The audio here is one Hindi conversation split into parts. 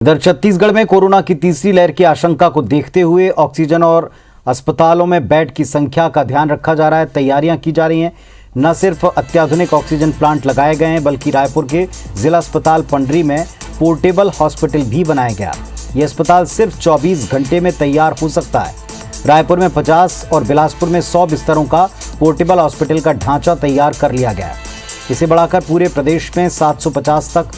इधर छत्तीसगढ़ में कोरोना की तीसरी लहर की आशंका को देखते हुए ऑक्सीजन और अस्पतालों में बेड की संख्या का ध्यान रखा जा रहा है। तैयारियां की जा रही हैं। न सिर्फ अत्याधुनिक ऑक्सीजन प्लांट लगाए गए हैं, बल्कि रायपुर के जिला अस्पताल पंडरी में पोर्टेबल हॉस्पिटल भी बनाया गया। ये अस्पताल सिर्फ 24 घंटे में तैयार हो सकता है। रायपुर में 50 और बिलासपुर में 100 बिस्तरों का पोर्टेबल हॉस्पिटल का ढांचा तैयार कर लिया गया है। इसे बढ़ाकर पूरे प्रदेश में 750 तक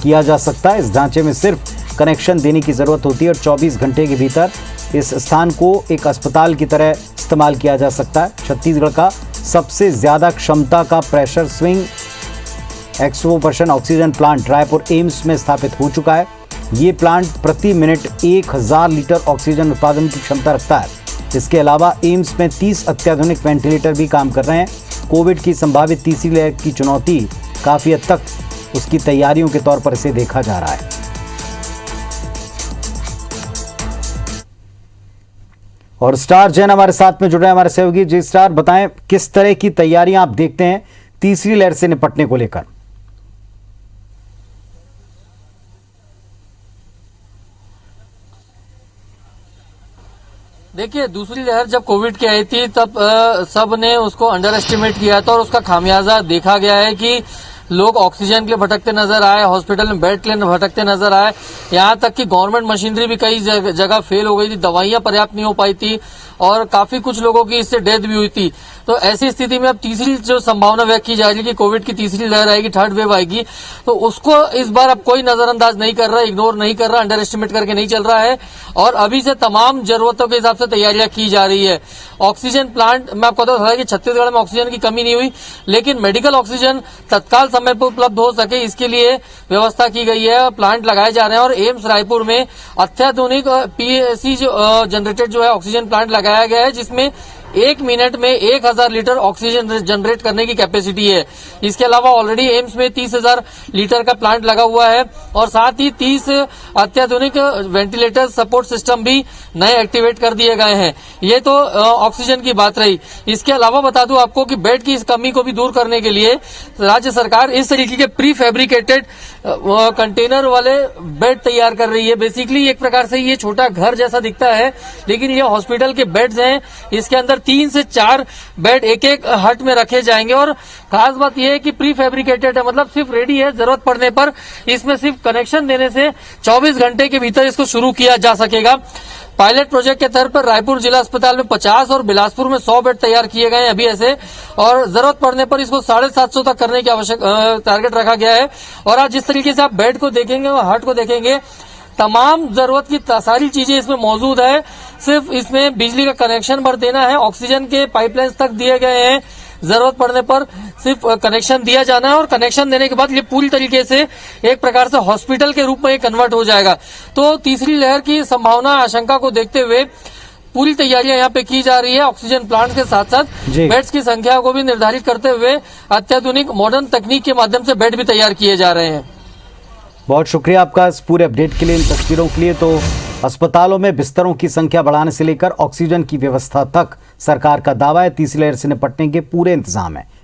किया जा सकता है। इस ढांचे में सिर्फ कनेक्शन देने की जरूरत होती है और 24 घंटे के भीतर इस स्थान को एक अस्पताल की तरह इस्तेमाल किया जा सकता है। छत्तीसगढ़ का सबसे ज्यादा क्षमता का pressure swing 100% oxygen plant Raipur AIIMS में स्थापित हो चुका है। ये प्लांट प्रति मिनट 1000 लीटर ऑक्सीजन उत्पादन की क्षमता रखता है। इसके अलावा एम्स में 30 अत्याधुनिक वेंटिलेटर भी काम कर रहे हैं। कोविड की संभावित तीसरी लहर की चुनौती काफी हद तक उसकी तैयारियों के तौर पर इसे देखा जा रहा है। और स्टार जैन हमारे साथ में जुड़ रहे हैं, हमारे सहयोगी। जी स्टार, बताएं किस तरह की तैयारियां आप देखते हैं तीसरी लहर से निपटने को लेकर। देखिए, दूसरी लहर जब कोविड की आई थी तब सब ने उसको अंडर एस्टिमेट किया था और उसका खामियाजा देखा गया है कि लोग ऑक्सीजन के लिए भटकते नजर आए, हॉस्पिटल में बेड के लिए भटकते नजर आए। यहाँ तक कि गवर्नमेंट मशीनरी भी कई जगह फेल हो गई थी, दवाइयां पर्याप्त नहीं हो पाई थी और काफी कुछ लोगों की इससे डेथ भी हुई थी। तो ऐसी स्थिति में अब तीसरी जो संभावना व्यक्त की जा रही है कि कोविड की तीसरी लहर आएगी, थर्ड वेव आएगी, तो उसको इस बार अब कोई नजरअंदाज नहीं कर रहा, इग्नोर नहीं कर रहा, अंडर एस्टिमेट करके नहीं चल रहा है और अभी से तमाम जरूरतों के हिसाब से तैयारियां की जा रही है। ऑक्सीजन प्लांट, मैं आपको बता था कि छत्तीसगढ़ में ऑक्सीजन की कमी नहीं हुई, लेकिन मेडिकल ऑक्सीजन तत्काल समय पर उपलब्ध हो सके इसके लिए व्यवस्था की गई है। प्लांट लगाए जा रहे हैं और एम्स रायपुर में अत्याधुनिक पीएसी जो जनरेटेड जो है ऑक्सीजन प्लांट लगाया गया है, जिसमें 1 मिनट में 1000 लीटर ऑक्सीजन जनरेट करने की कैपेसिटी है। इसके अलावा ऑलरेडी एम्स में 30,000 लीटर का प्लांट लगा हुआ है और साथ ही 30 अत्याधुनिक वेंटिलेटर सपोर्ट सिस्टम भी नए एक्टिवेट कर दिए गए हैं। ये तो ऑक्सीजन की बात रही। इसके अलावा बता दूं आपको कि बेड की इस कमी को भी दूर करने के लिए राज्य सरकार इस तरीके के प्री फैब्रिकेटेड कंटेनर वाले बेड तैयार कर रही है। बेसिकली एक प्रकार से ये छोटा घर जैसा दिखता है, लेकिन ये हॉस्पिटल के बेड्स हैं। इसके अंदर 3 से 4 बेड एक एक हट में रखे जाएंगे और खास बात यह है कि प्री फैब्रिकेटेड है, मतलब सिर्फ रेडी है। जरूरत पड़ने पर इसमें सिर्फ कनेक्शन देने से 24 घंटे के भीतर इसको शुरू किया जा सकेगा। पायलट प्रोजेक्ट के तौर पर रायपुर जिला अस्पताल में 50 और बिलासपुर में 100 बेड तैयार किए गए हैं अभी ऐसे, और जरूरत पड़ने पर इसको 750 तक करने की आवश्यक टारगेट रखा गया है। और आज जिस तरीके से आप बेड को देखेंगे और हट को देखेंगे, तमाम जरूरत की सारी चीजें इसमें मौजूद है। सिर्फ इसमें बिजली का कनेक्शन भर देना है, ऑक्सीजन के पाइपलाइंस तक दिए गए हैं। जरूरत पड़ने पर सिर्फ कनेक्शन दिया जाना है और कनेक्शन देने के बाद ये पूरी तरीके से एक प्रकार से हॉस्पिटल के रूप में कन्वर्ट हो जाएगा। तो तीसरी लहर की संभावना आशंका को देखते हुए पूरी तैयारियां यहाँ पे की जा रही है। ऑक्सीजन प्लांट के साथ साथ बेड्स की संख्या को भी निर्धारित करते हुए अत्याधुनिक मॉडर्न तकनीक के माध्यम से बेड भी तैयार किए जा रहे हैं। बहुत शुक्रिया आपका इस पूरे अपडेट के लिए, इन तस्वीरों के लिए। तो अस्पतालों में बिस्तरों की संख्या बढ़ाने से लेकर ऑक्सीजन की व्यवस्था तक सरकार का दावा है। तीसरी लहर से निपटने के पूरे इंतजाम है।